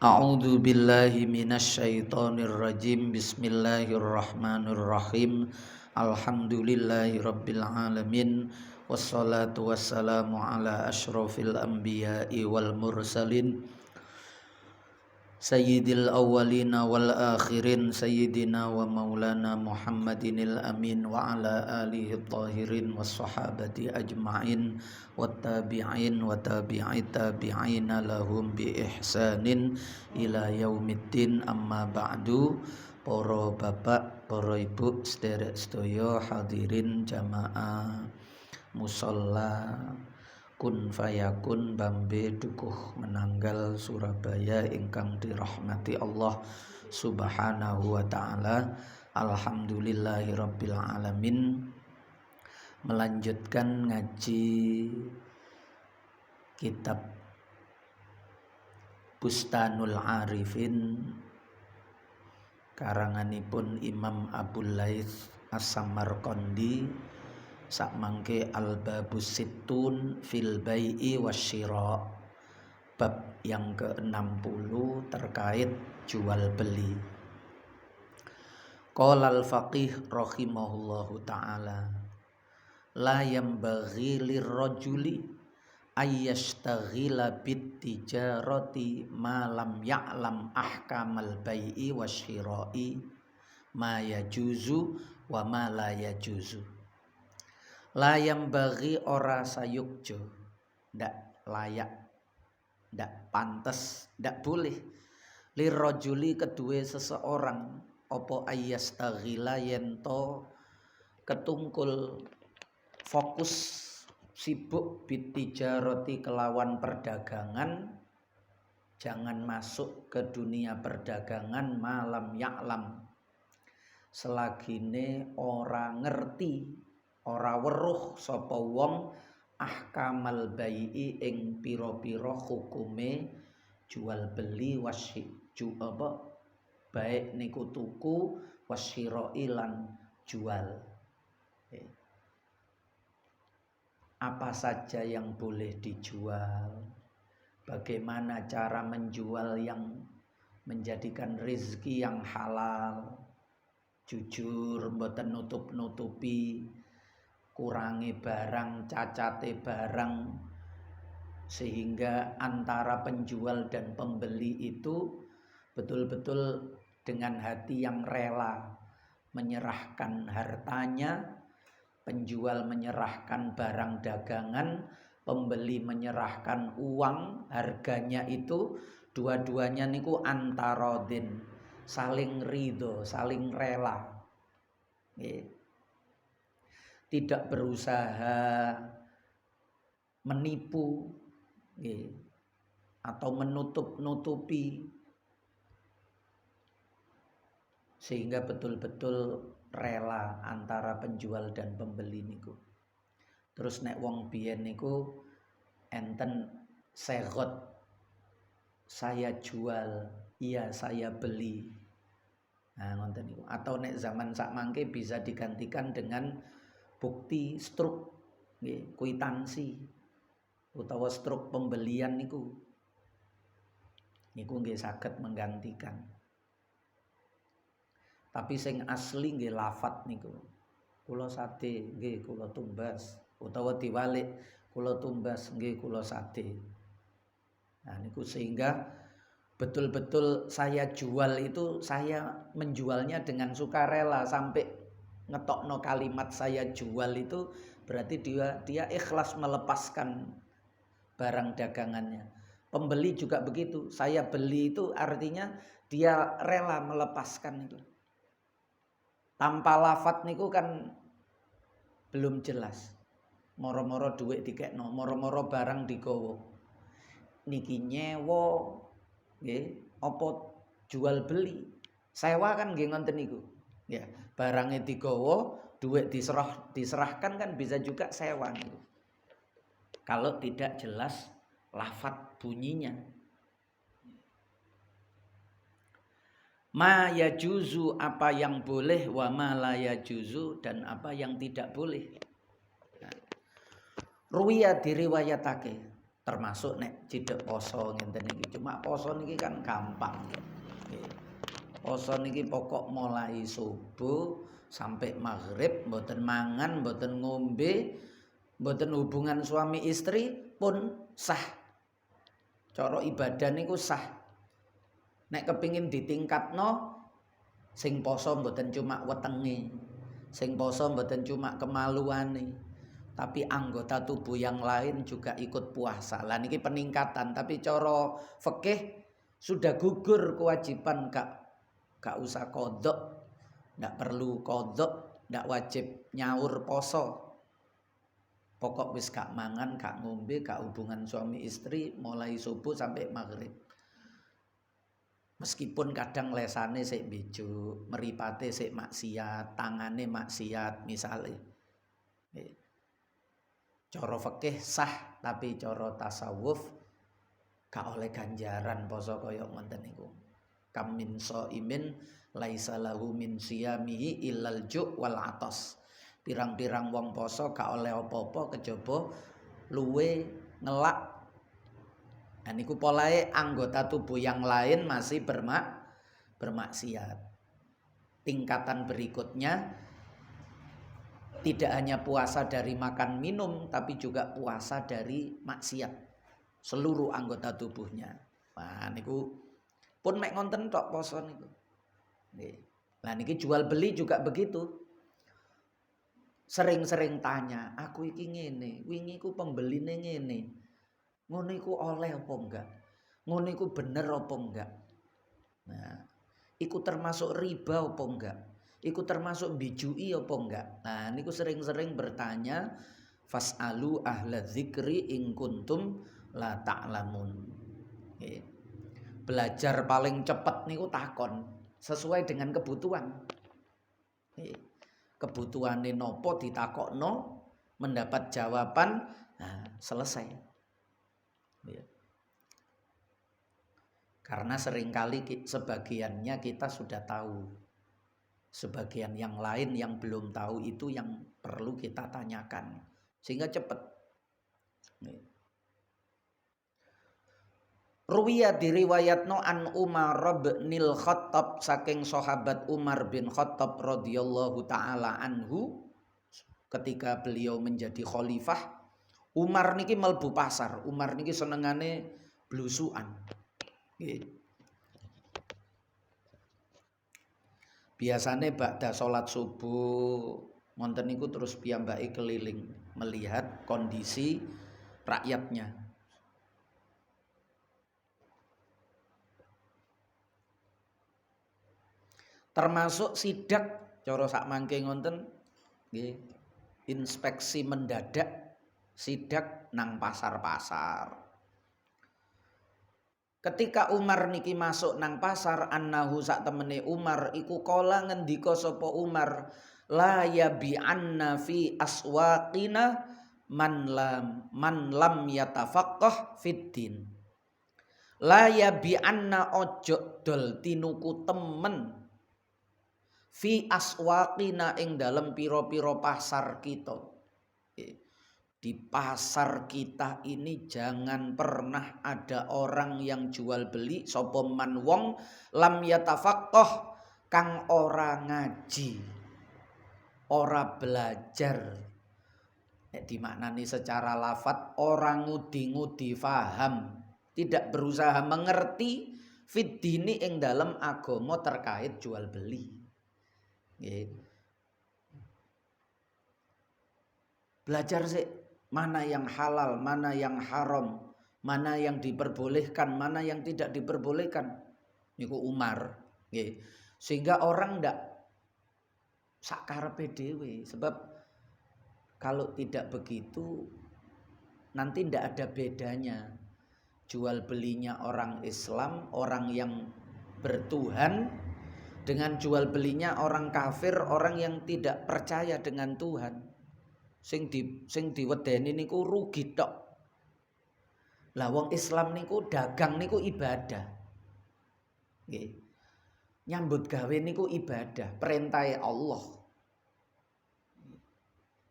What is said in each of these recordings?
A'udzu billahi minasyaitonir rajim. Bismillahirrahmanirrahim. Alhamdulillahirabbil alamin. Wassalatu wassalamu ala asyrofil anbiya'i wal mursalin. Sayyidil awwalina wal akhirin sayyidina wa maulana Muhammadinil amin wa ala alihi tahirin was sahabati ajma'in wat tabi'in wa tabi'it tabi'ina lahum bi ihsanin ila yaumiddin. Amma ba'du. Para bapak, para ibu, sederek sedaya hadirin jamaah musalla Kun Fayakun Bambe Dukuh Menanggal Surabaya ingkang dirahmati Allah Subhanahu wa taala. Alhamdulillahirabbil alamin. Melanjutkan ngaji kitab Bustanul Arifin karanganipun Imam Abul Laits As-Samarqandi. Sakmangke al-babus sittun fil bai'i wasyira, bab yang ke-60 terkait jual beli. Qala al-faqih rahimahullahu ta'ala, la yambaghi lirrajuli ayyashtaghila bit-tijarati ma lam ya'lam ahkamal bai'i wasyira'i, ma yajuzu wa ma la yajuzu. Layam bagi ora sayukjo, ndak layak, ndak pantas, ndak boleh lirrajuli kedue seseorang opo ayyastaghila yento ketungkul fokus sibuk bitijaroti kelawan perdagangan, jangan masuk ke dunia perdagangan malam ya'lam selagine ora ngerti, ora weruh sapa wong ahkamal bai'i ing pira-pira hukume jual beli baik niku tuku wasyira'i lan jual. Apa saja yang boleh dijual, bagaimana cara menjual yang menjadikan rezeki yang halal, jujur mboten nutup-nutupi, kurangi barang, cacate barang, sehingga antara penjual dan pembeli itu betul-betul dengan hati yang rela menyerahkan hartanya, penjual menyerahkan barang dagangan, pembeli menyerahkan uang, harganya itu dua-duanya niku antarodin, saling ridho, saling rela. Tidak berusaha menipu atau menutup-nutupi, sehingga betul-betul rela antara penjual dan pembeli niku. Terus nek wong biyen niku enten segot, saya jual, iya saya beli. Nah ngoten niku. Atau nek zaman sakmangke bisa digantikan dengan bukti struk, kwitansi utawa struk pembelian niku nggih saged menggantikan. Tapi sing asli nggih lafat niku. Kula sate nggih kula tumbas, utawa diwalik kula tumbas nggih kula sate. Nah niku sehingga betul-betul saya jual itu, saya menjualnya dengan sukarela, sampai ngetokno kalimat saya jual itu berarti dia ikhlas melepaskan barang dagangannya. Pembeli juga begitu, saya beli itu artinya dia rela melepaskan itu. Tanpa lafat niku kan belum jelas. Moro-moro duit dikekno, moro-moro barang digowo. Niki nyewo nggih apa jual beli. Sewa kan nggih ngoten niku. Ya, barangnya digowo, duit diserahkan kan bisa juga sewa niku. Kalau tidak jelas lafat bunyinya. Ma yajuzu, apa yang boleh, wa ma la yajuzu, dan apa yang tidak boleh. Ruwiya diriwayatake, termasuk nek cidek poso ngenten iki. Cuma poso niki kan gampang. Nggih. Poso niki pokok mulai subuh sampai maghrib mboten mangan, mboten ngombe, mboten hubungan suami istri pun sah. Cara ibadah niku sah. Nek kepingin ditingkatno sing poso mboten cuma wetenge. Sing poso mboten cuma kemaluane, tapi anggota tubuh yang lain juga ikut puasa. Lah niki peningkatan, tapi cara fikih sudah gugur kewajiban gak usah kodok, ndak perlu kodok, ndak wajib nyaur poso. Pokok wis gak mangan, gak ngombe, gak hubungan suami istri mulai subuh sampai maghrib. Meskipun kadang lesane sik bejo, meripate sik maksiat, tangane maksiat misale. Cara fikih sah, tapi cara tasawuf gak oleh ganjaran poso kaya ngoten niku. Kam min shaimin laisa lahu min siyamihi illal ju' wal atas. Pirang-pirang wong poso gak oleh apa-apa kejaba luwe ngelak. Dan niku polahe anggota tubuh yang lain masih bermaksiat. Tingkatan berikutnya tidak hanya puasa dari makan minum, tapi juga puasa dari maksiat seluruh anggota tubuhnya. Nah niku pun mek ngonten tok poso niku. Nggih. Lah niki jual beli juga begitu. Sering-sering tanya, aku iki ngene, wingi ku pembeline ngene. Ngono iku oleh apa enggak? Ngono iku bener apa enggak? Nah, iku termasuk riba apa enggak? Iku termasuk bijui apa enggak? Nah, niku sering-sering bertanya, fasalu ahla dzikri in kuntum la ta'lamun. Nggih. Belajar paling cepat niku takon sesuai dengan kebutuhan. Nggih. Kebutuhane nopo ditakokno, mendapat jawaban, nah, selesai. Ya. Karena seringkali sebagiannya kita sudah tahu, sebagian yang lain yang belum tahu itu yang perlu kita tanyakan sehingga cepat. Ruwiya diriwayatno an Umar bin Khattab saking sahabat Umar bin Khattab radhiyallahu taala anhu, ketika beliau menjadi khalifah, Umar niki melbu pasar. Umar niki senengane blusukan. Biasane ba'da salat subuh ngonten niku terus piyambake keliling melihat kondisi rakyatnya. Termasuk sidak cara sak mangke ngonten nggih, inspeksi mendadak sidak nang pasar-pasar. Ketika Umar niki masuk nang pasar, annahu sak temene Umar iku kala ngendika sapa Umar, la yabi'anna fi aswaqina man lam yatafaqqah fiddin. La yabi'anna ojo dol tinuku temen fi aswaqina ing dalem pira-pira pasar kita. Di pasar kita ini jangan pernah ada orang yang jual beli sapa man wong lam yatafaqqah kang ora ngaji, ora belajar. Nek dimaknani secara lafadz orang ngudi-ngudi faham, tidak berusaha mengerti fiddini ing dalam agama terkait jual beli. Belajar sih mana yang halal, mana yang haram, mana yang diperbolehkan, mana yang tidak diperbolehkan. Niku Umar, nggih. Sehingga orang ndak sakarepe dhewe, sebab kalau tidak begitu nanti ndak ada bedanya jual belinya orang Islam, orang yang bertuhan, dengan jual belinya orang kafir, orang yang tidak percaya dengan Tuhan. Sing diwedeni niku rugi tok. Lah wong Islam niku dagang niku ibadah. Nggih. Nyambut gawe niku ibadah, perintah Allah.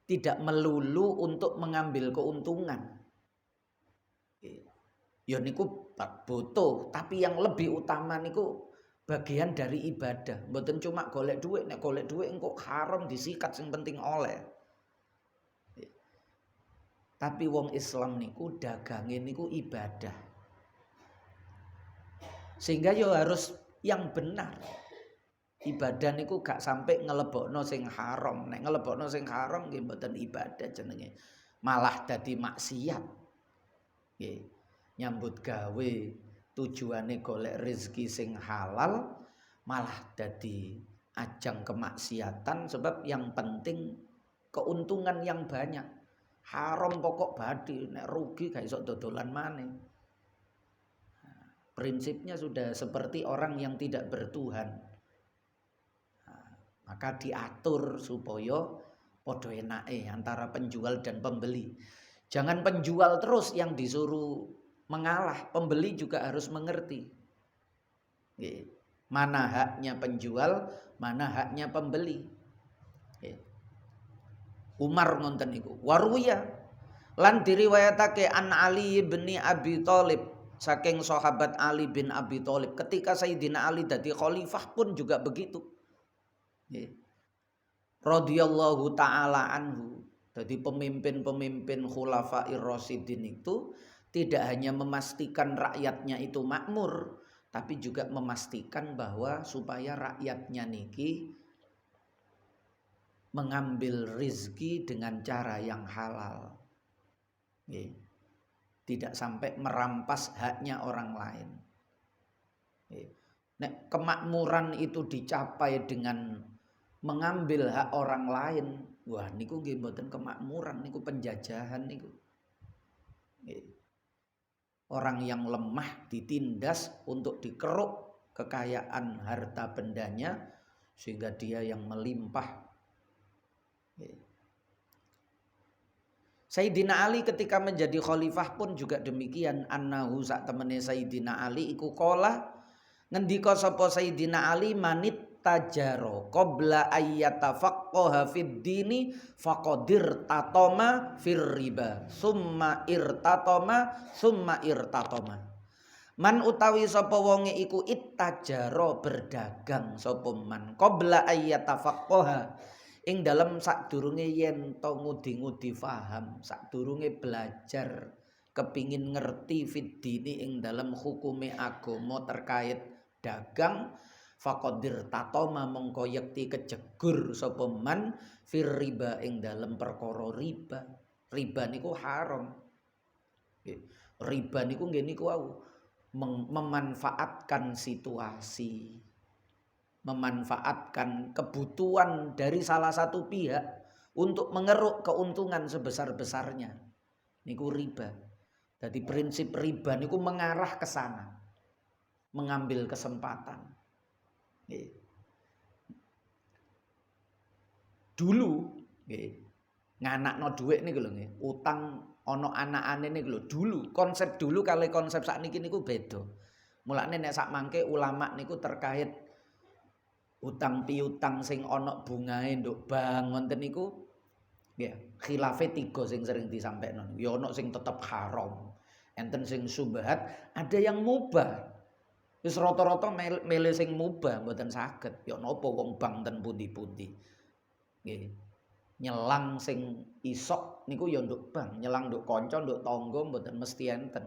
Tidak melulu untuk mengambil keuntungan. ya niku butuh, tapi yang lebih utama niku bagian dari ibadah. Mboten cuma golek duit, nek golek duit engko haram disikat, sing penting oleh. Tapi wong Islam niku dagange niku ibadah. Sehingga yo harus yang benar. Ibadah niku gak sampai ngelebokno sing haram. Nek ngelebokno sing haram nggih mboten ibadah jenenge. Malah dadi maksiat. Nggih. Nyambut gawe tujuane golek rezeki sing halal malah dadi ajang kemaksiatan, sebab yang penting keuntungan yang banyak. Haram pokok badi, nek rugi gak iso dodolan maneh. Prinsipnya sudah seperti orang yang tidak bertuhan. Maka diatur supaya podo enake antara penjual dan pembeli. Jangan penjual terus yang disuruh mengalah, pembeli juga harus mengerti. Mana haknya penjual, mana haknya pembeli. Umar ngonten niku. Waruya lan diriwayatake an Ali bin Abi Thalib, saking sahabat Ali bin Abi Thalib, ketika Sayyidina Ali dadi khalifah pun juga begitu. Radhiyallahu taala anhu. Jadi pemimpin-pemimpin khulafair rasyidin itu tidak hanya memastikan rakyatnya itu makmur, tapi juga memastikan bahwa supaya rakyatnya niki mengambil rizki dengan cara yang halal. Tidak sampai merampas haknya orang lain. Nek kemakmuran itu dicapai dengan mengambil hak orang lain, wah niku nggih mboten kemakmuran, niku penjajahan niku. Orang yang lemah ditindas untuk dikeruk kekayaan harta bendanya sehingga dia yang melimpah. Sayyidina Ali ketika menjadi khalifah pun juga demikian. Annahu sak temene Sayyidina Ali iku qala, ngendika sapa Sayyidina Ali, manit tajaro qabla ayyatafaqqaha fid dini faqadir tatoma fir riba summa irtatoma. Man utawi sapa wonge iku ittajaro berdagang sapa man qabla ayyatafaqqaha ing dalem sadurunge yen to ngudi-ngudi faham, sadurunge belajar kepingin ngerti fid dini ing dalem hukume agama terkait dagang, faqadir tatoma mongko yekti kejegur sapa man fir riba ing dalem perkara riba. Riba niku haram. Riba niku nggih niku wau memanfaatkan situasi, memanfaatkan kebutuhan dari salah satu pihak untuk mengeruk keuntungan sebesar-besarnya. Niku riba. Jadi prinsip riba niku mengarah ke sana. Mengambil kesempatan. Dulu nganakno dhuwit niku lho nggih, utang ana anakane niku lho. Dulu konsep dulu kali konsep sakniki niku beda. Mulane nek sak mangke ulama niku terkait utang piutang sing ana bungae nduk bank wonten niku nggih khilafe 3 sing sering disampaikan. Ya ana sing tetep haram, enten sing subhat, ada yang mubah. Wis rata-rata milih sing mubah mboten saged. Ya napa wong bank ten pundi-pundi. Nggih. Nyelang sing isok niku ya nduk bank, nyelang nduk kanca, nduk tangga mboten mesti enten.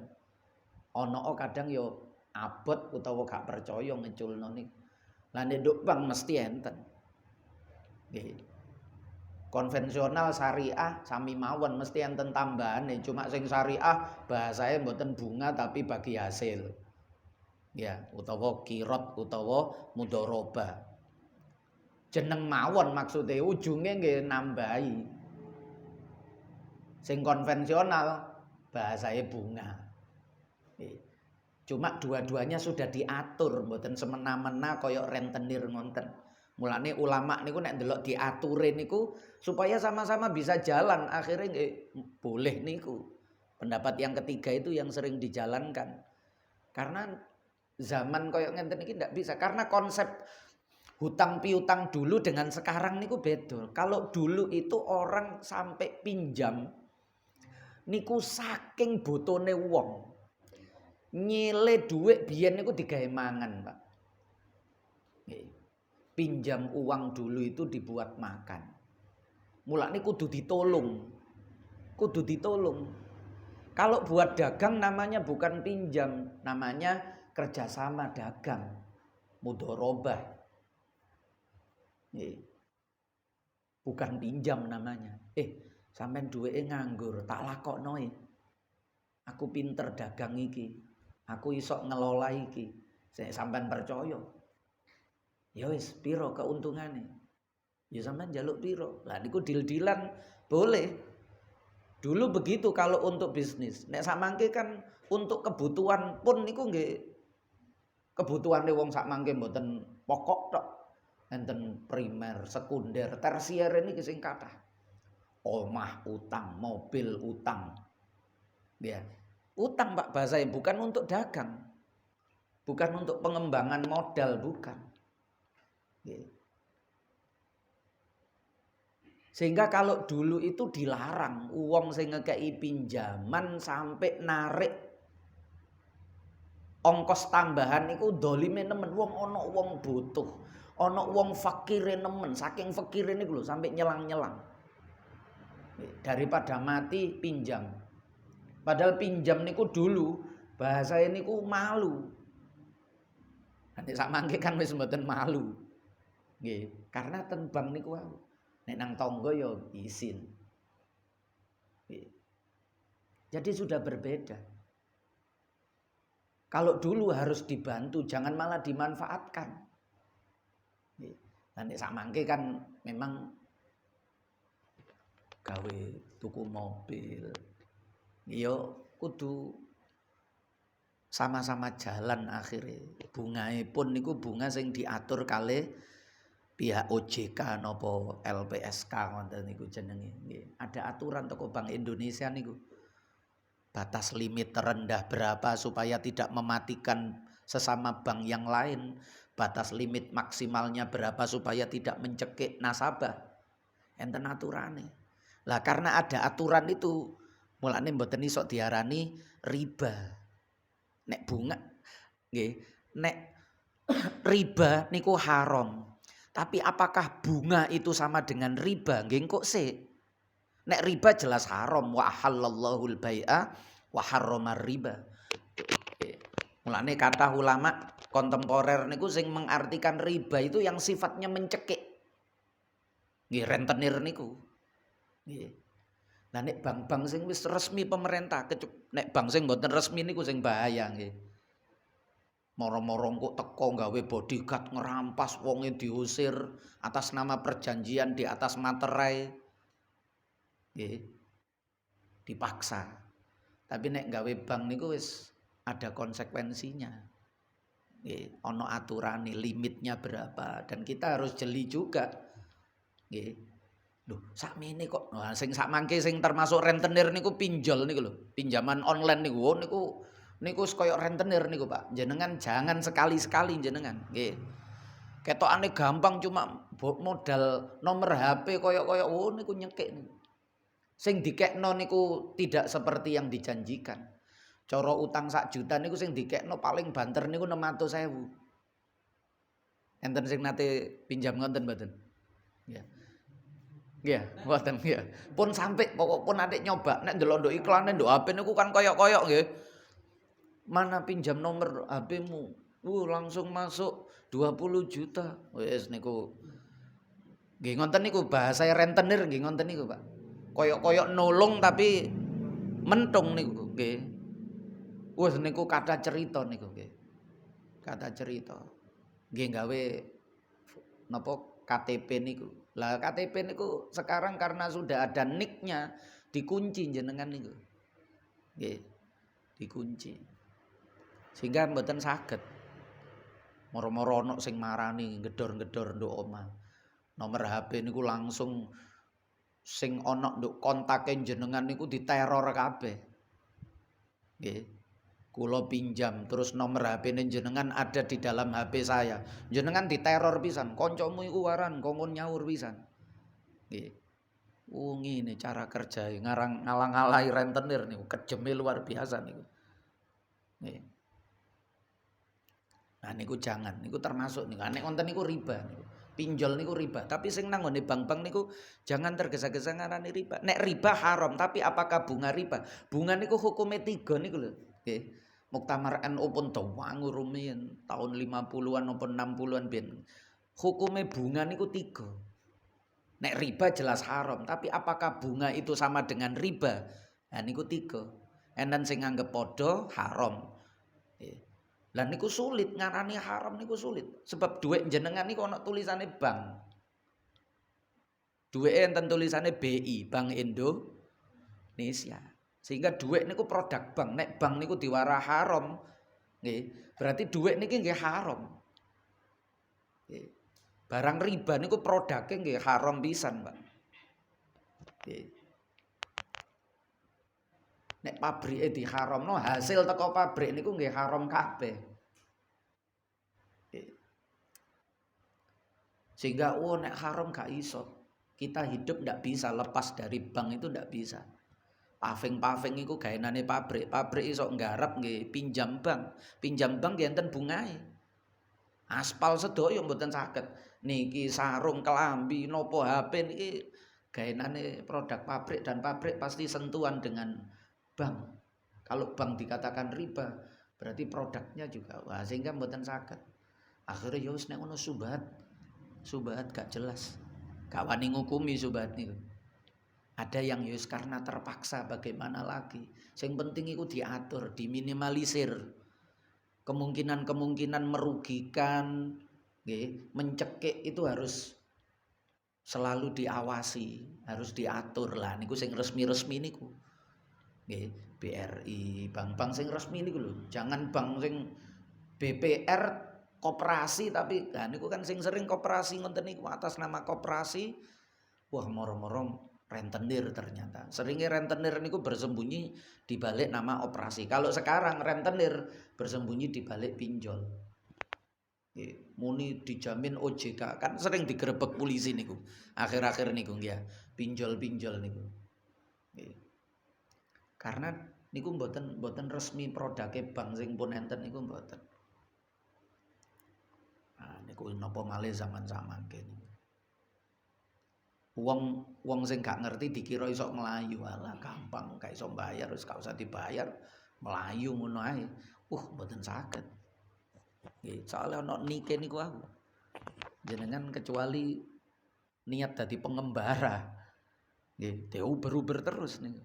Ana kadang ya abot utawa gak percaya ngeculno niku. Lah nek nduk bank mesti enten. Nggih. Konvensional syariah sami mawon mesti enten tambahane, cuma sing syariah bahasane mboten bunga tapi bagi hasil. Ya, utawa kirot utawa mudharabah. Jeneng mawon maksude ujunge nggih nambahi. Sing konvensional bahasane bunga. Cuma dua-duanya sudah diatur, mboten semena-mena kaya rentenir ngonten. Mulane ulama niku nek ndelok diature niku supaya sama-sama bisa jalan, akhirnya nggih boleh niku. Pendapat yang ketiga itu yang sering dijalankan. Karena zaman koyok ngenten iki ndak bisa, karena konsep hutang piutang dulu dengan sekarang niku beda. Kalau dulu itu orang sampai pinjam niku saking botone wong. Nyile dhuwit biyen niku digawe mangan, Pak. Nggih. Pinjam uang dulu itu dibuat makan. Mulane kudu ditolong. Kudu ditolong. Kalau buat dagang namanya bukan pinjam, namanya kerjasama dagang. Mudharabah. Nggih. Bukan pinjam namanya. Sampean duweke nganggur, tak lakokno. Aku pinter dagang iki. Aku iso ngelola iki. Sing sampean percaya. Ya wis, piro keuntungane? Ya sampean njaluk piro? Lah niku deal-dealan boleh. Dulu begitu kalau untuk bisnis. Nek samangke kan untuk kebutuhan pun niku nggih kebutuhane wong sakmangke mboten pokok tok. Enten primer, sekunder, tersier niki sing kathah. Omah utang, mobil utang. Ya. Utang Pak bahasanya bukan untuk dagang. Bukan untuk pengembangan modal, bukan. Ya. Sehingga kalau dulu itu dilarang uang sing ngekei pinjaman sampai narik ongkos tambahan iku dolime nemen wong ana wong butuh, ana wong fakire nemen, saking fakire niku lho sampai nyelang-nyelang. Daripada mati pinjam. Padahal pinjam niku dulu bahasa niku malu. Nanti sak mangke kan wis mboten malu. Nggih, karena ten bank niku wae. Nek nang tangga ya izin. Nggih. Jadi sudah berbeda. Kalau dulu harus dibantu, jangan malah dimanfaatkan. Nggih. Nanti sak mangke kan memang gawe tuku mobil. Iya kudu sama-sama jalan akhirnya. Bungae pun niku bunga sing diatur kalih pihak OJK napa LPSK ngoten niku jenenge. Nggih. Ada aturan toko Bank Indonesia niku. Batas limit terendah berapa supaya tidak mematikan sesama bank yang lain. Batas limit maksimalnya berapa supaya tidak mencekik nasabah. Enten aturane. Lah karena ada aturan itu mulane mboten iso diarani riba. Nek bunga nggih, nek riba niku haram. Tapi apakah bunga itu sama dengan riba? Nggih kok sik. Nek riba jelas haram, wa halallahul bai'a wa harramar riba. Mulane kata ulama kontemporer niku sing mengartikan riba itu yang sifatnya mencekik. Nggih rentenir niku. Nggih. Nah nek bank-bank sing wis resmi pemerintah, nek bank sing mboten resmi niku sing bahaya nggih. Moro-moro kok teko gawe bodyguard ngerampas wonge diusir atas nama perjanjian di atas materai. Nggih. Dipaksa. Tapi nek gawe bank niku wis ada konsekuensinya. Nggih, ana aturane limitnya berapa dan kita harus jeli juga. Nggih. Loh, sakmene kok. Nah, sing sak mangke sing termasuk rentenir niku pinjol niku lho. Pinjaman online niku. Oh, niku kaya rentenir niku, Pak. Jenengan jangan sekali-sekali jenengan. Nggih. Ketokane gampang cuma modal nomor HP kaya oh niku nyekik niku. Sing dikekno niku tidak seperti yang dijanjikan. Cara utang 1 juta niku sing dikekno paling banter niku 600.000. Enten sing nate pinjam ngoten mboten? Ya. Iya, mboten ya. Pun sampai pokok pun adik nyoba nek ndelok iklane nduk HP niku kan koyok-koyok nggih. Mana pinjam nomor HP-mu? Langsung masuk 20 juta. Wis niku. Nggih ngoten niku bahasa rentenir nggih ngoten niku, Pak. Koyok-koyok nolong tapi mentung niku nggih. Wis niku kata cerita niku nggih. Kata cerita. Nggih gawe napa KTP niku. Lah KTP niku sekarang karena sudah ada nicknya dikunci jenengan niku. Nggih. Dikunci. Sehingga mboten saged. Moro-moro ana sing marani gedor-gedor nduk omah. Nomor HP niku langsung sing ana nduk kontake jenengan niku diteror kabeh. Nggih. Kula pinjam terus nomor HP-ne jenengan ada di dalam HP saya. Jenengan diteror pisan, kancamu iku waran kongkon nyaur pisan. Nggih. Ngene cara kerja ngarang ngalang-alangi rentenir niku kejeme luar biasa niku. Nggih. Nah niku jangan, niku termasuk niku. Nek wonten niku riba niku. Pinjol niku riba, tapi sing nang ngene bank-bank niku jangan tergesa-gesa ngarani riba. Nek riba haram, tapi apakah bunga riba? Bunga niku hukume 3 niku lho. Nggih. Muktamar NU pun dawangu rumiyin tahun 50-an maupun 60-an ben. Hukume bunga niku 3. Nek riba jelas haram, tapi apakah bunga itu sama dengan riba? Nah niku 3. Enen sing nganggep padha haram. Lah niku sulit ngarani haram niku sulit. Sebab duit jenengan niku ana tulisane bank. Duit enten tulisane BI, Bank Indonesia. Sehingga duit niku produk bank. Nek bank niku diwara haram, nggih, berarti duit niki nggih haram. Nggih. Barang riba niku produknya nggih haram pisan, Pak. Nggih. Nek pabrike diharamno, hasil teko pabrik niku nggih haram kabeh. Sehingga nek haram gak iso. Kita hidup ndak bisa lepas dari bank itu ndak bisa. Paving iku gaenane pabrik. Pabrik iso nggarap nggih pinjam bank. Pinjam bank nggih enten bungae. Aspal sedaya mboten saged. Niki sarung, kelambi, nopo HP niki gaenane produk pabrik dan pabrik pasti sentuhan dengan bank. Kalau bank dikatakan riba, berarti produknya juga. Wah, sehingga mboten saged. Akhirnya ya wis nek ngono subhat gak jelas. Gak wani ngukumi subhat niku. Ada yang yus karena terpaksa bagaimana lagi. Yang penting itu diatur, diminimalisir. Kemungkinan merugikan, mencekik itu harus selalu diawasi, harus diatur lah. Niku sing resmi-resmi niku. BRI, bank-bank sing resmi niku lho. Jangan bank sing BPR koperasi tapi nah niku kan sing sering koperasi ngoten niku atas nama koperasi. Wah, moro-moro rentenir ternyata. Seringnya rentenir niku bersembunyi di balik nama operasi. Kalau sekarang rentenir bersembunyi di balik pinjol. Muni dijamin OJK kan sering digerebek polisi niku. Akhir-akhir niku ya, pinjol-pinjol niku. Karena niku mboten resmi produknya bank sing pun enten niku mboten. Nah niku napa malih zaman-zaman kene. Wong sing gak ngerti dikira iso melayu, alah gampang gak iso bayar wis gak usah dibayar, melayu ngono ae. Mboten saged. Nggih, soalnya ana nike niku aku. Jenengan kecuali niat dadi pengembara. Nggih, diuber-uber terus niku.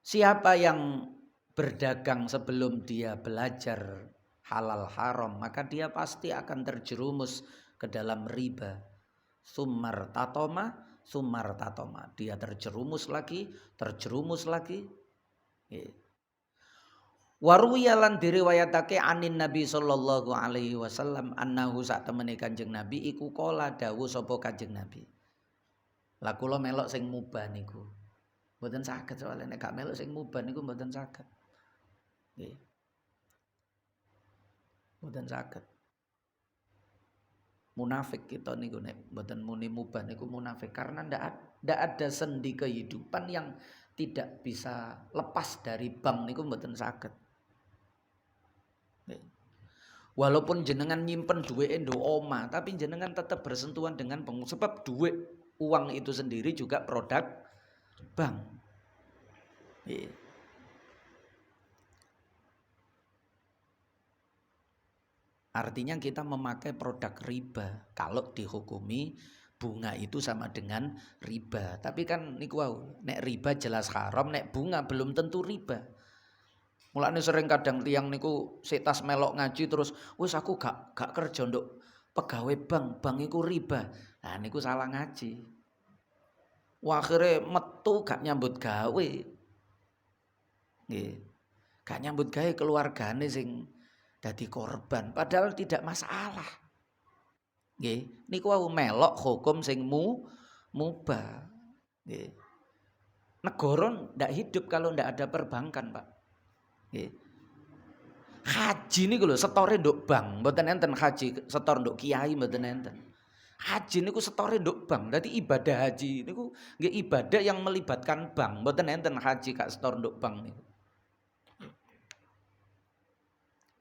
Siapa yang berdagang sebelum dia belajar halal haram, maka dia pasti akan terjerumus ke dalam riba. Sumar tatoma. Dia terjerumus lagi. Waruyalan diriwayatake anin Nabi sallallahu alaihi wasallam annahu sak temene Kanjeng Nabi iku kala dawuh sapa Kanjeng Nabi. Lah kula melok sing mubah niku. Mboten saged soalnya nek gak melok sing mubah niku mboten saged. Nggih. Mboten saged. Munafik kita niku nek mboten muni mubah niku munafik karena ndak ada sendi kehidupan yang tidak bisa lepas dari bank niku mboten saged. Walaupun jenengan nyimpen duit endo oma, tapi jenengan tetap bersentuhan dengan bank sebab duit uang itu sendiri juga produk bank. Artinya kita memakai produk riba kalau dihukumi bunga itu sama dengan riba. Tapi kan niku wau, nek riba jelas haram, nek bunga belum tentu riba. Mulane sering kadang tiang niku setas melok ngaji terus wis aku gak kerja nduk pegawai bank iku riba. Nah niku salah ngaji. Wah akhirnya metu gak nyambut gawe. Nggih. Gak nyambut gawe keluargane sing dadi korban padahal tidak masalah. Nggih, niku wau melok hukum sing mubah. Nggih. Negara ndak hidup kalau ndak ada perbankan, Pak. Nggih. Haji niku lho setore nduk bank, mboten enten haji setor nduk kiai mboten enten. Haji niku setore nduk bank. Dadi ibadah haji niku nggih ibadah yang melibatkan bank. Mboten enten haji gak setor nduk bank niku.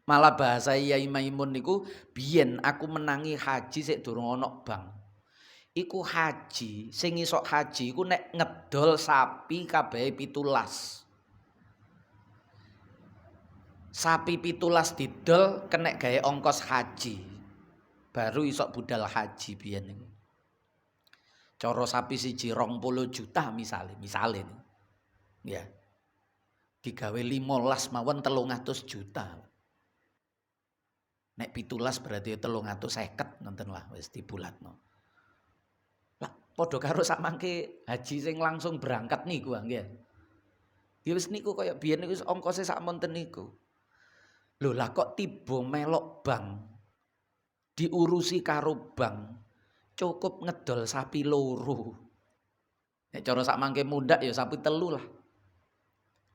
Malah bahasa Yai Maimun niku biyen aku menangi haji sik durung ana bank. Iku haji, sing iso haji iku nek ngedol sapi kabehe 17. Sapi 17 didol kenek gawe ongkos haji. Baru iso budal haji biyen niku. Cara sapi siji 20 juta misale ya. Digawe 15 mawon 300 juta. Nek 17 berarti 350 nonton lah wis dibulatno. Lah padha karo sak mangke haji sing langsung berangkat niku nggih. Ya wis niku kaya biyen niku ongkose sak monten niku. Lho lah kok tiba melok bank. Diurusi karo bank. Cukup ngedol sapi loro. Nek cara sak mangke mundak ya sapi 3 lah.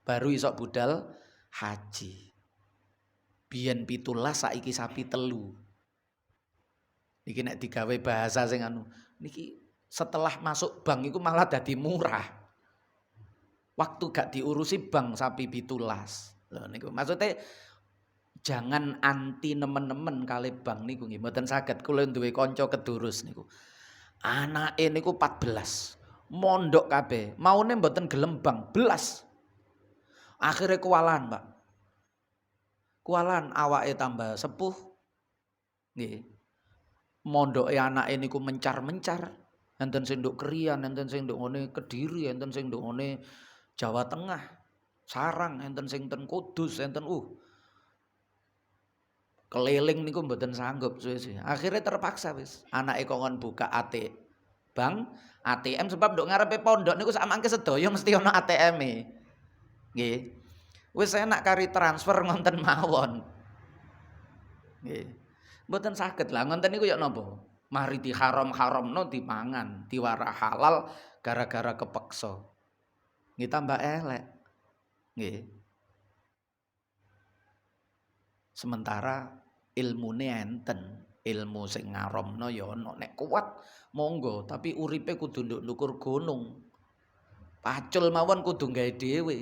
Baru iso budal haji. Biyen 17 saiki sapi 3. Iki nek digawe bahasa sing anu, niki setelah masuk bank iku malah dadi murah. Waktu gak diurusi bank sapi 17. Lho niku maksudnya jangan anti nemen-nemen kali bank niku nggih. Mboten saged kula duwe kanca kedurus niku. Anake niku 14. Mondok kabeh, maune mboten gelem bank belas. Akhire kewalahan, Pak. Kualan awake tambah sepuh. Nggih. Mondoke anake niku mencar-mencar. Enten sing nduk Krian, enten sing nduk ngene Kediri, enten sing nduk ngene Jawa Tengah, Sarang, enten sing ten Kudus, enten keliling niku mboten sanggup suwe-suwe. Akhirnya terpaksa wis. Anake kongkon buka bank, ATM sebab nduk ngarepe pondok niku sak mangke sedaya mesti ana ATM-e. Nggih. Wis enak kari transfer ngonten mawon. Nggih. Mboten saged lah ngonten niku ya napa? Mari diharam-haramno dimangan, diwara halal gara-gara kepeksa. Nggih tambah elek. Nggih. Sementara ilmune enten, ilmu sing ngaramno ya ana. Nek kuat monggo, tapi uripe kudu nduk ndukur gunung. Pacul mawon kudu gawe dhewe.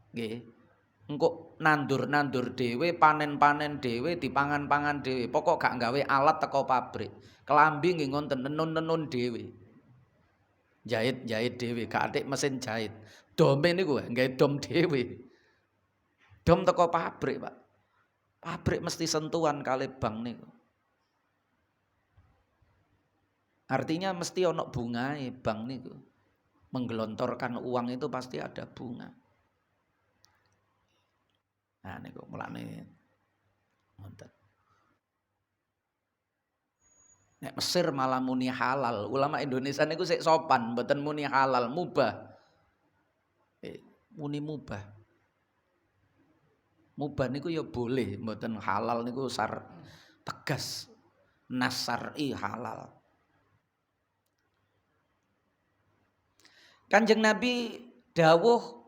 Nggih. Engko nandur-nandur dhewe, panen-panen dhewe, dipangan-pangan dhewe. Pokok gak gawe alat teko pabrik. Kelambi nggih ngonten nenun-nenun dhewe. Jahit-jahit dhewe, gak atik mesin jahit. Dome niku gawe dom dhewe. Dom teko pabrik, Pak. Pabrik mesti sentuhan kali bank niku. Artinya mesti ana bungae bank niku. Menggelontorkan uang itu pasti ada bunga. Nah niku mulane ngoten. Nek Mesir malah muni halal. Ulama Indonesia niku sik sopan, mboten muni halal, mubah. Muni mubah. Mubah niku ya boleh, mboten halal niku tegas. Nas syar'i halal. Kanjeng Nabi dawuh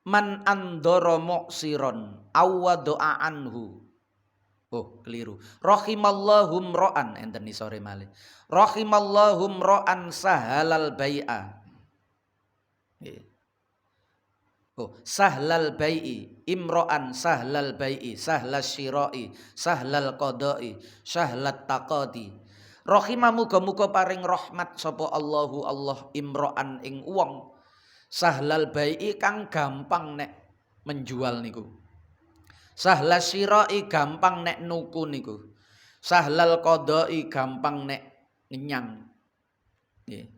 man andoro muksiron awwadoa anhu. Oh keliru. Rahimallahum ro'an enten sore malih. Rahimallahum ro'an sahalal bai'a. Oh sahlal bai'i imro'an sahlal bai'i sahlas syira'i sahlal qada'i sahlat taqadi. Rahimah muga-muga paring rahmat sapa Allahu Allah imro'an ing wong sahlal bai'i kang gampang nek menjual niku. Sahlas syira'i gampang nek nuku niku. Sahlal qada'i gampang nek ngenyang. Nggih.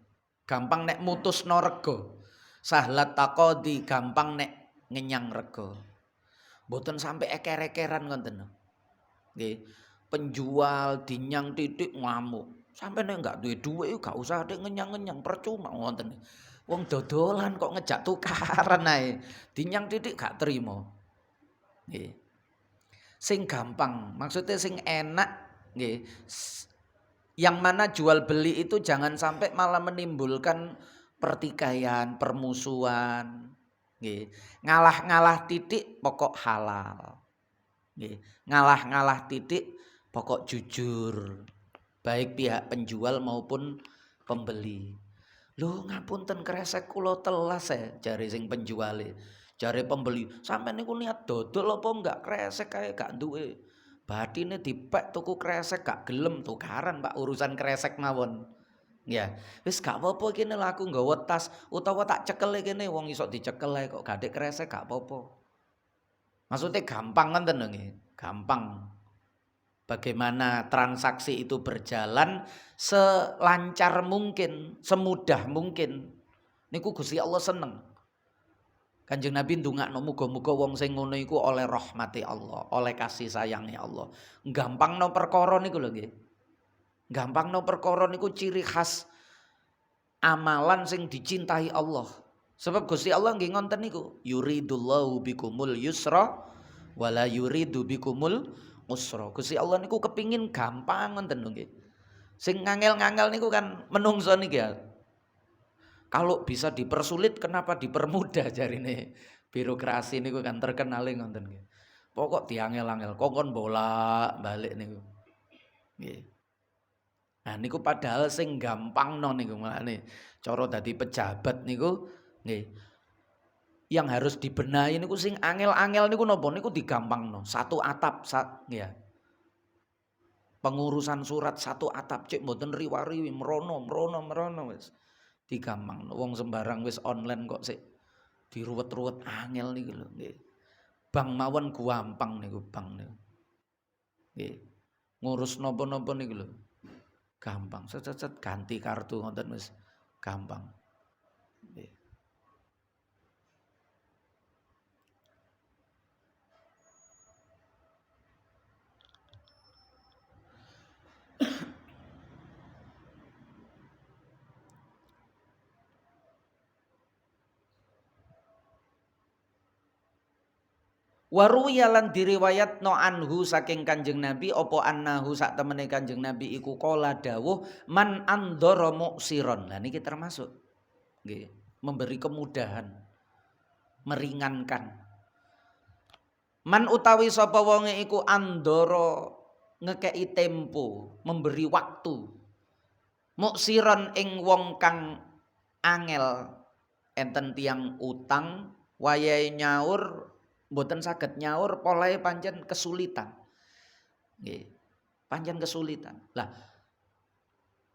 Gampang nek mutusno rega. Sahlat taqadi gampang nek ngenyang rega. Mboten sampai eker-ekeran ngoten. Nggih. Penjual dinyang titik ngamuk. Sampai nek enggak duwe dhuwit gak usah nek ngenyang-ngenyang percuma ngoten. Wong dodolan kok ngejak tukaran ae. Dinyang titik gak terima. Nggih. Sing gampang, maksudnya sing enak nggih. Yang mana jual beli itu jangan sampai malah menimbulkan pertikaian, permusuhan, nggih. Ngalah-ngalah titik pokok halal. Nggih. Ngalah-ngalah titik pokok jujur. baik pihak penjual maupun pembeli. Lho ngapunten kresek kula telas jare sing penjuale. Jare pembeli, sampean niku niat dodol apa enggak kresek kae gak duwe. Bathine dipek tuku kresek gak gelem tukaran Pak urusan kresek mawon. Ya, wis gak apa-apa kene lho aku nggawa tas utawa tak cekel kene wong iso dicekel ae kok gadek kresek gak apa-apa. Maksudnya gampang kan nggih, gampang. Bagaimana transaksi itu berjalan selancar mungkin, semudah mungkin. Niku Gusti Allah seneng. Kanjeng Nabi ndongakno muga-muga wong sing ngono iku oleh rahmati Allah, oleh kasih sayangnya Allah. Gampangno perkara niku lho nggih. Gampangno perkara niku ciri khas amalan sing dicintai Allah. Sebab Gusti Allah nggih ngonten niku, yuridullahu bikumul yusra wala yuridu bikumul usra. Gusti Allah niku kepingin gampang ngoten lho nggih. Sing ngangel-ngangel niku kan menungso niki ya. Kalau bisa dipersulit kenapa dipermudah jarine. Birokrasi niku kan terkenal ngoten nggih. Pokok diangel-angel kongkon bolak-balik niku. Nggih. Nah niku padahal sing gampangno niku malane cara dadi pejabat niku nggih. Yang harus dibenahi niku sing angel-angel niku napa niku digampangno. Satu atap ya. Pengurusan surat satu atap cek mboten riwari merono wis. Digampangno. Wong sembarang wis online kok sik diruwet-ruwet angel niki lho nggih. Bank mawon gampang niku bank niku. Nggih. Ngurus napa-napa niku lho. Gampang. Set ganti kartu ngoten wis gampang. Nggih. Waruya lan diriwayatno anhu saking Kanjeng Nabi apa annahu sak temene Kanjeng Nabi iku kala dawuh man andhara muksiron. Lah niki termasuk nggih, memberi kemudahan, meringankan. Man utawi sapa wonge iku andhara ngekeki tempo, memberi waktu. Muksiron ing wong kang angel enten tiang utang wayahe nyaur mboten saged nyaur polahe pancen kesulitan. Nggih. Pancen kesulitan. Lah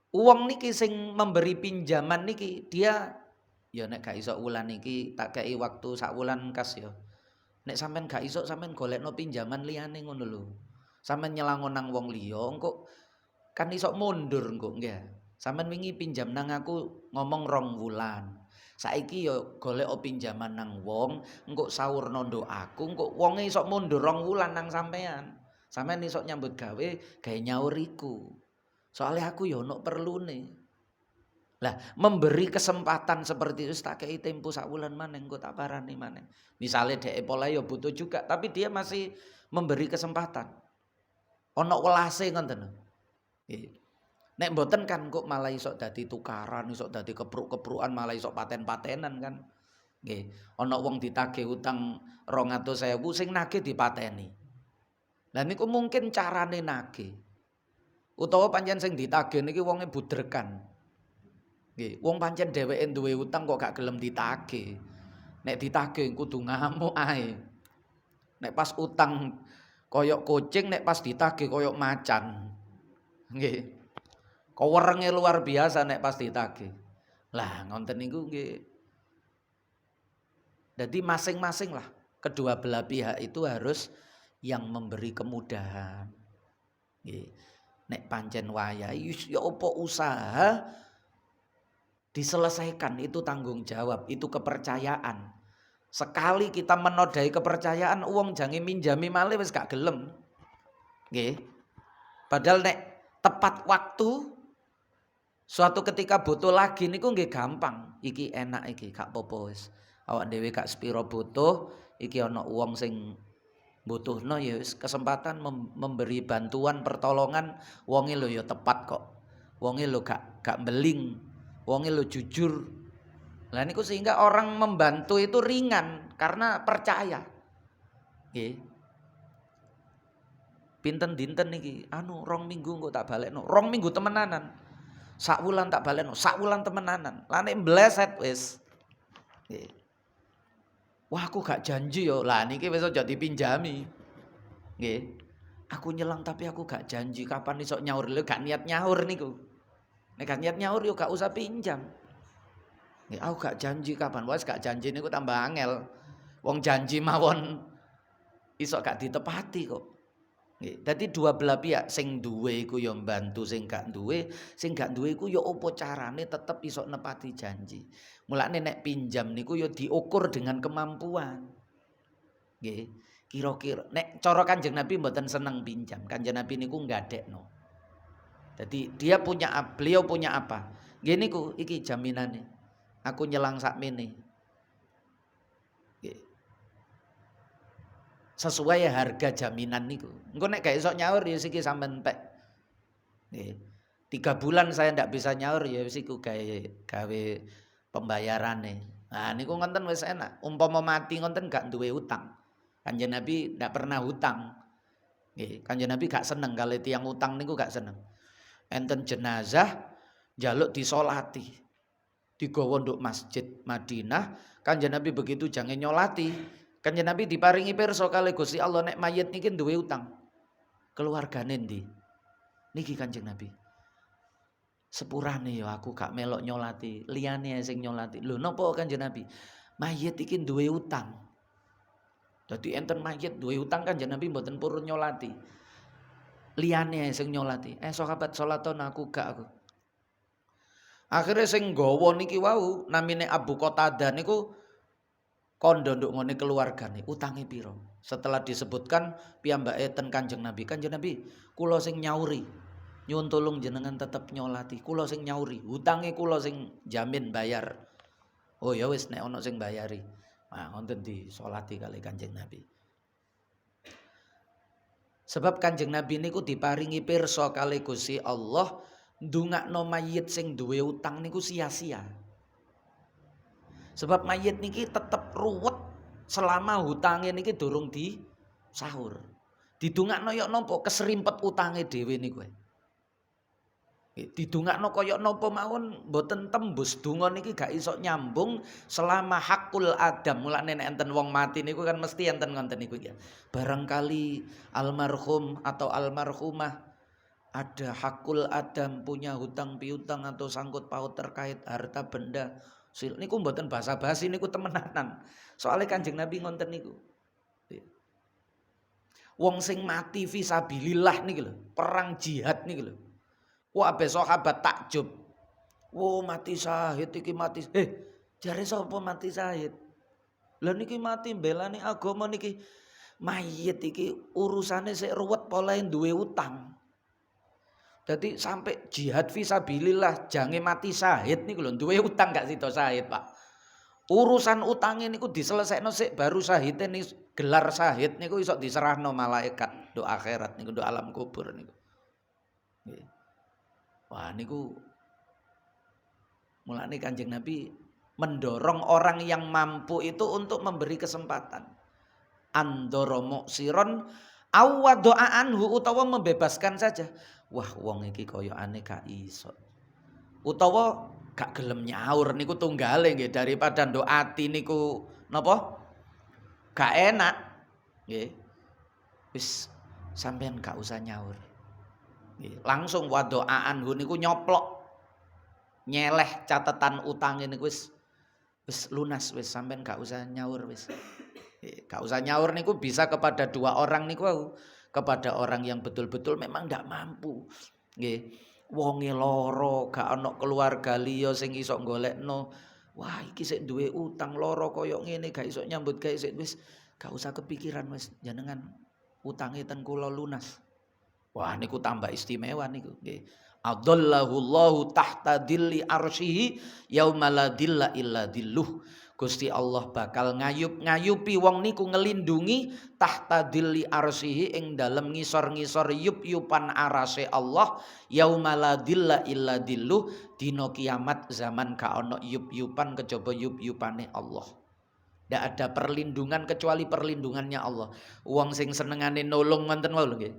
uang niki sing memberi pinjaman niki dia ya nek gak iso wulan iki tak kei waktu sak wulan kas ya. Nek sampean gak iso sampean golekno pinjaman liyane ngono lho. Sampean nyelangon nang wong liya engko kan iso mundur engko nggih. Sampean wingi pinjam nang aku ngomong 2 wulan. Saiki ya golek pinjaman nang wong, engko saurna ndokku, engko wonge iso mundur 2 wulan nang sampean. Sampean iso nyambut gawe nyaur iku. Soale aku ya ono perlune. Lah, memberi kesempatan seperti itu tak kei tempo sak wulan maneh engko tak parani maneh. Misale dhek pola ya butuh juga, tapi dia masih memberi kesempatan. Ono welase ngoten. Nggih. Nek mboten kan kok malah iso dadi tukaran, iso dadi kepruk-keprukan, malah iso paten-patenan kan. Nggih, ana wong ditagih utang 200.000 sing nagih dipateni. Lah niku mungkin carane nagih. Utawa pancen sing ditagih niki wonge budrekan. Nggih, wong pancen dheweke duwe utang kok gak gelem ditagih. Nek ditagih kudu ngamuk ae. Nek pas utang koyok kucing, nek pas ditagih koyok macan. Nggih. Kewerenge luar biasa nek pas ditagih. Lah ngonten niku nggih. Jadi masing-masing lah kedua belah pihak itu harus yang memberi kemudahan. Nggih. Nek pancen wayahe ya apa usaha diselesaikan itu tanggung jawab, itu kepercayaan. Sekali kita menodai kepercayaan uang jange minjami malih wis gak gelem. Nggih. Padahal nek tepat waktu suatu ketika butuh lagi niku nggih gampang. Iki enak iki, gak apa-apa wis. Awak dhewe gak sepiro butuh, iki ana wong sing butuhno ya wis kesempatan memberi bantuan pertolongan wonge lho ya tepat kok. Wonge lho gak beling. Wonge lho jujur. Lah niku sehingga orang membantu itu ringan karena percaya. Nggih. Pinten dinten niki, 2 minggu engko tak balekno. 2 minggu temenanan. Sak wulan tak balekno, sak wulan temenanan. Lah nek mbleset wis. Nggih. Wah, aku gak janji yo. Lah niki wis aja dipinjami. Nggih. Aku nyelang tapi aku gak janji kapan iso nyaur. Lho gak niat nyaur niku. Nek gak niat nyaur yo gak usah pinjam. Nggih, aku gak janji kapan. Wes gak janji niku tambah angel. Wong janji mawon iso gak ditepati kok. Dadi dua belah pihak, sing duwe iku ya mbantu sing gak duwe iku ya apa carane tetep iso nepati janji. Mulane nek pinjam niku ya diukur dengan kemampuan. Nggih, kira-kira nek cara Kanjeng Nabi mboten seneng pinjam. Kanjeng Nabi niku nggadekno. Jadi beliau punya apa? Nggih niku iki jaminane. Aku nyelang sakmene. Sesuai harga jaminan niku. Engko nek gak iso nyaur ya siki sampean pek. Nggih. 3 bulan saya ndak bisa nyaur ya wis iku gawe pembayarane. Nah niku ngoten wis enak. Umpama mati ngoten gak duwe utang. Kanjeng Nabi ndak pernah hutang. Nggih, Kanjeng Nabi gak seneng kalau tiyang utang niku gak seneng. Enten jenazah njaluk disolati. Digawa nduk masjid Madinah, Kanjeng Nabi begitu jange nyolati. Kanjeng Nabi diparingi pirsa kali Gusti Allah nek mayit niki duwe utang. Keluargane ndi? Niki Kanjeng Nabi. Sepurane ya aku gak melok nyolati, liyane sing nyolati. Lho napa Kanjeng Nabi? Mayit iki duwe utang. Dadi enten mayit duwe utang Kanjeng Nabi mboten purun nyolati. Liyane sing nyolati. Sahabat salaton aku gak aku. Akhirnya sing nggawa niki wau namine Abu Qatadah niku kondo nduk ngene keluargane utange piro. Setelah disebutkan piyambake ten Kanjeng Nabi. Kanjeng Nabi, kula sing nyauri. Nyuwun tulung jenengan tetep nyolati. Kula sing nyauri, utange kula sing jamin bayar. Oh ya wis nek ana sing bayari. Nah, wonten disolati kali Kanjeng Nabi. Sebab Kanjeng Nabi niku diparingi pirsa kali Gusti Allah ndongakno mayit sing duwe utang niku sia-sia. Sebab mayit niki tetep ruwet selama hutange niki durung di sahur. Didongakno ya napa keserimpet utange dhewe niku. Didongakno kaya napa mawon mboten tembus donga niki gak iso nyambung selama hakul adam. Mulane nek enten wong mati niku kan mesti enten ngonten niku ya. Barangkali almarhum atau almarhumah ada hakul adam, punya hutang piutang atau sangkut paut terkait harta benda. Niku mboten basa-basi niku temenanan. Soale Kanjeng Nabi ngonten niku. Wong sing mati fisabilillah niki lho, perang jihad niki lho. Wah ape sahabat takjub. Wo mati syahid iki mati. Jare sapa mati syahid? Lah niki mati mbelani agama niki. Mayit iki urusane sik ruwet polahe duwe utang. Jadi sampai jihad fisabilillah jange mati syahid niku lho duwe utang gak sida syahid, Pak. Urusan utange niku diselesaikno sik baru syahid niku gelar syahid niku iso diserahno malaikat do akhirat niku do alam kubur niku. Nggih. Wah niku mulane Kanjeng Nabi mendorong orang yang mampu itu untuk memberi kesempatan. Andoro muksiron awaddoa anhu utawa membebaskan saja. Wah wong iki koyokane gak iso. Utawa gak gelem nyaur niku tunggale nggih daripada nduk ati niku napa? Gak enak. Nggih. Wis sampean gak usah nyaur. Nggih, langsung wadoa anhu niku nyoplok. Nyeleh catatan utang niku wis lunas wis sampean gak usah nyaur wis. Gak usah nyaur niku bisa kepada 2 orang niku kepada orang yang betul-betul memang ndak mampu. Nggih. Wonge lara, gak ana keluarga liya sing iso golekno. Wah, iki sik duwe utang lara kaya ngene gak iso nyambut gawe sik wis gak usah kepikiran wis jenengan utange ten kula lunas. Wah, niku tambah istimewa niku nggih. Adallahullahu tahta dilli arsyihi yauma la dilla illa dilluh. Gusti Allah bakal ngayupi wong niku ngelindungi tahta dilli arsyihi ing dalem ngisor-ngisor yup-yupan arase Allah yauma la dilla illa dilluh dina kiamat zaman ka ana yup-yupan kejaba yup-yupane Allah. Ndak ada perlindungan kecuali perlindungannya Allah. Wong sing senengane nolong ngoten wae lho nggih.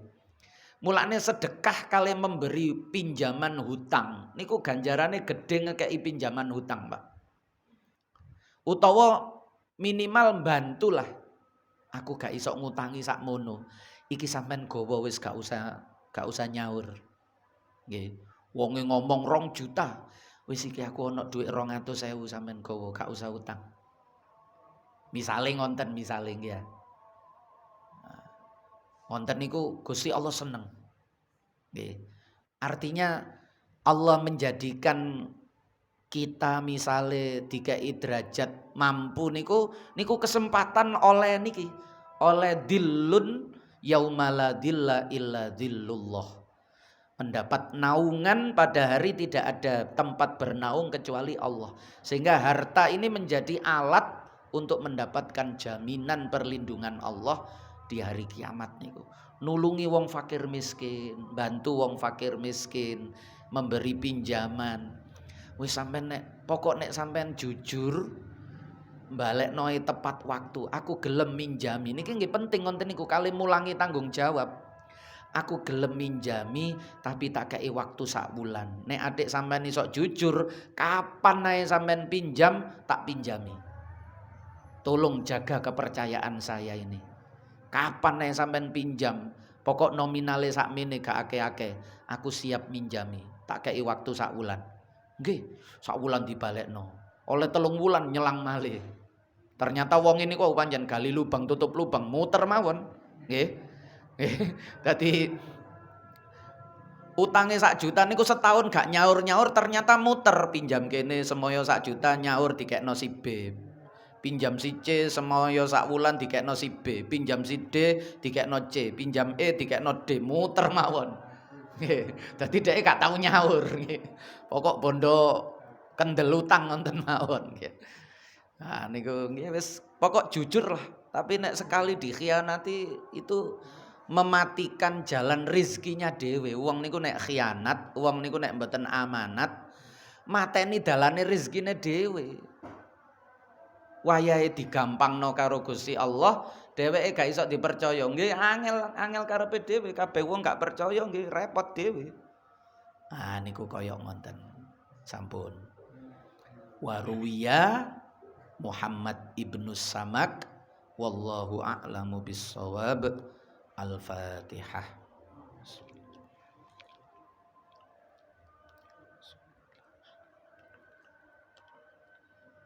Mulane sedekah kali memberi pinjaman hutang niku ganjarane gede ngekei pinjaman hutang, Pak. Utawa minimal bantulah. Aku gak iso ngutangi sakmono. Iki sampean gawa wis gak usah nyaur. Nggih. Wonge ngomong 2 juta. Wis iki aku ana dhuwit 200.000 sampean gawa, gak usah utang. Misale ngonten nggih ya. Wonten niku Gusti Allah seneng. Nggih. Artinya Allah menjadikan kita misale dikai derajat mampu niku kesempatan oleh niki, oleh dillun yaumala dilla illa dillullah. Mendapat naungan pada hari tidak ada tempat bernaung kecuali Allah. Sehingga harta ini menjadi alat untuk mendapatkan jaminan perlindungan Allah di hari kiamat niku. Nulungi wong fakir miskin, bantu wong fakir miskin, memberi pinjaman. Wis sampean pokok nek sampean jujur baleknoe tepat waktu, aku gelem minjami. Niki nggih penting wonten niku kali mulangi tanggung jawab. Aku gelem minjami tapi tak kei waktu sak bulan. Nek adik sampean iso jujur, kapan ae sampean pinjam tak pinjami. Tolong jaga kepercayaan saya ini. Kapan ae sampean pinjam, pokok nominale sakmene gak akeh-akeh, aku siap minjami. Tak kei waktu sak wulan. Nggih, sak wulan dibalekno. Oleh 3 wulan nyelang malih. Ternyata wong ini kok pancen gali lubang tutup lubang, muter mawon. Nggih. Dadi utange 1 juta niku setahun gak nyaur-nyaur ternyata muter, pinjam kene semoyo 1 juta nyaur dikekno si B. Pinjam si C semoyo sak wulan dikekno si B, pinjam si D dikekno C, pinjam E dikekno D, muter mawon. Nggih. Dadi dhek gak tau nyaur nggih. Pokok bondo kendel utang wonten mawon nggih. Nah niku nggih wis pokok jujur lah. Tapi nek sekali dikhianati itu mematikan jalan rizkinya dhewe. Wong niku nek khianat, wong niku nek mboten amanat, mateni dalane rizkine dhewe. Wayahe digampangno karo Gusti Allah, dheweke gak iso dipercaya. Nggih angel karepe dhewe, kabeh wong gak percaya nggih repot dhewe. Ah niku kaya ngoten. Sampun. Waruwiya Muhammad ibnu Samak wallahu a'lamu bissawab. Al-Fatihah.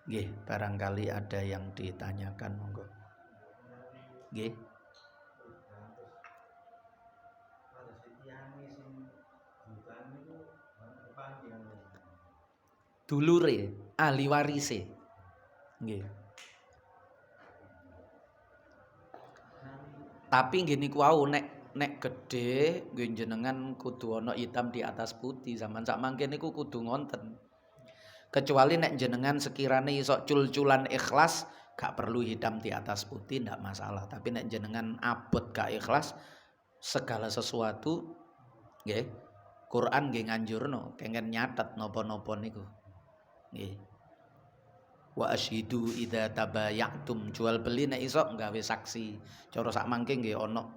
Nggih, barangkali ada yang ditanyakan monggo. Nggih. Dulure, ahli warise. Nggih. Tapi nggih niku wau nek gedhe nggih jenengan kudu ana hitam di atas putih, zaman sak mangke niku kudu ngonten. Kecuali nek jenengan sekiranya iso cul-culan ikhlas, gak perlu hitam di atas putih ndak masalah. Tapi nek jenengan abot gak ikhlas, segala sesuatu nggih Quran nggih nganjurno kengen nyatet napa-napa niku. Nggih. Wa ashidu idza tabayatum, jual beli nek iso nggawe saksi. Cara sak mangke nggih ana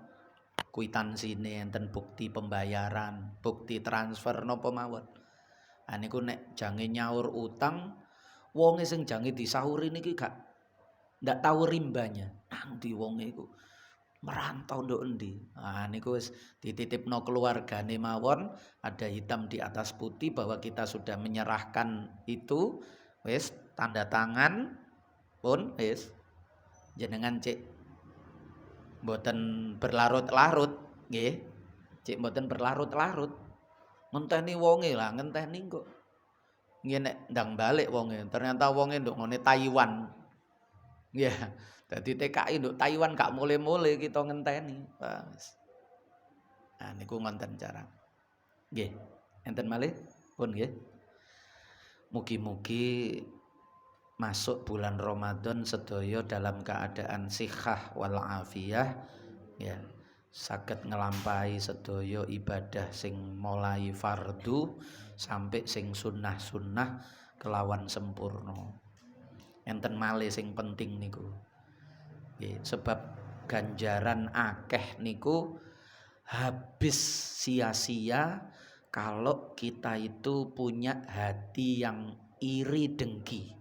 kwitansiné enten bukti pembayaran, bukti transfer napa mawon. Niku nek jange nyaur utang, wonge sing jange disahuri niki ndak tahu rimbanya. Nang ndi wonge iku merantau nduk endi. Niku wis dititipno keluargane mawon, ada hitam di atas putih bahwa kita sudah menyerahkan itu, wis tanda tangan pun wis jenengan cek mboten berlarut-larut nggih. Cek mboten berlarut-larut. Ngenteni wonge lah, ngenteni kok. Nggih nek ndang balik wonge, ternyata wonge nduk ngene Taiwan. Nggih. Dadi TKI nduk Taiwan gak mule-mule kita ngenteni. Wes. Nah niku ngonten cara. Nggih. Enten malih pun nggih. Mugi-mugi masuk bulan Ramadan sedaya dalam keadaan sihah wal afiyah ya. Saged ngelampahi sedaya ibadah sing mulai fardu sampai sing sunnah-sunnah kelawan sempurna. Enten malih sing penting niku. Sebab ganjaran akeh niku habis sia-sia kalau kita itu punya hati yang iri dengki.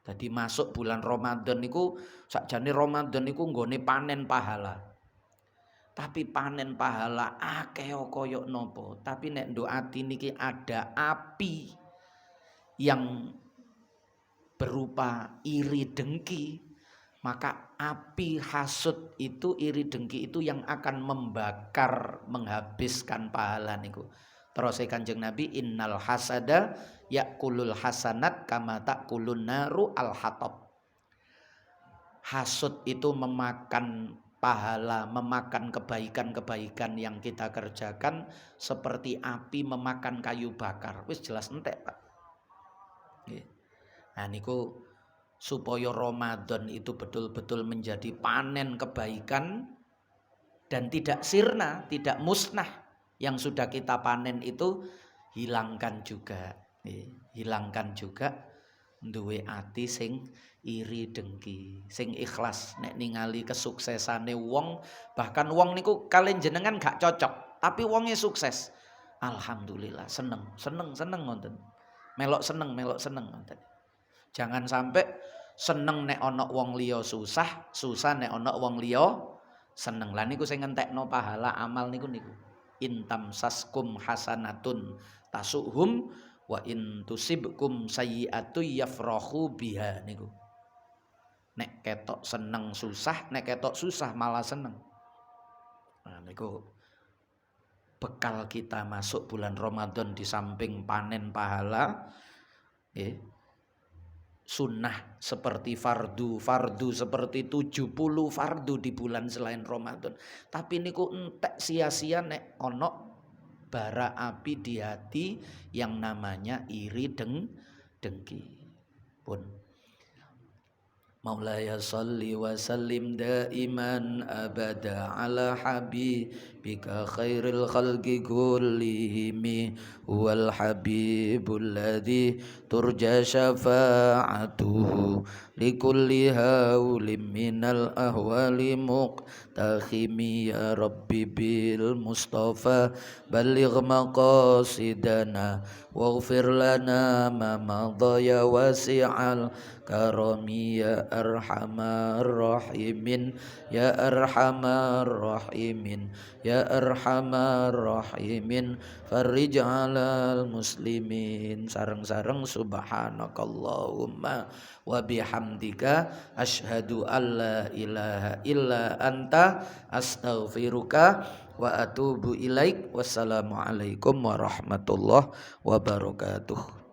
Jadi masuk bulan Ramadan niku sakjane Ramadan niku nggone panen pahala. Tapi panen pahala akeh kaya napa. Tapi nek nduk ati niki ada api yang berupa iri dengki, maka api hasud itu, iri dengki itu yang akan membakar, menghabiskan pahala niku. Terus Kanjeng Nabi, innal hasada yakulul hasanat kama takulun naru al hatab. Hasud itu memakan pahala, memakan kebaikan-kebaikan yang kita kerjakan seperti api memakan kayu bakar. Wis jelas entek, Pak. Nah niku supaya Ramadan itu betul-betul menjadi panen kebaikan dan tidak sirna, tidak musnah. Yang sudah kita panen itu hilangkan juga. Hilangkan juga duwe ati sing iri dengki, sing ikhlas nek ningali kesuksesane wong, bahkan wong niku kalian jenengan gak cocok, tapi wongnya sukses. Alhamdulillah, seneng ngoten. Melok seneng ngoten. Jangan sampai seneng nek ana wong liya susah, susah nek ana wong liya seneng. Lah niku sing ngentekno pahala amal niku. Intam saskum hasanatun tasuhum wa in tusibkum sayyi'atu yafrahu biha niku. Nek ketok seneng susah, nek ketok susah malah seneng. Nah niku bekal kita masuk bulan Ramadan di samping panen pahala, sunnah seperti fardu seperti 70 fardu di bulan selain Ramadan. Tapi niku entek sia-sia nek ono bara api di hati yang namanya iri dengki. Pun Maulaya salli wa sallim daiman abada ala habibika khairil khalqi kullihimi wal habibul ladzi turja syafa'atuhu likulli haulim minal ahwali muqtakhimi ya rabbi bil mustafa balligh maqasidana waghfir lana ma madha ya wasi'al karami ya arhamar rahimin ya arhamar rahimin ya arhamar rahimin farij alal muslimin. Sareng-sareng subhanakallahumma wa bihamdika asyhadu alla ilaha illa anta astaghfiruka wa atubu ilaik. Wassalamualaikum warahmatullahi wabarakatuh.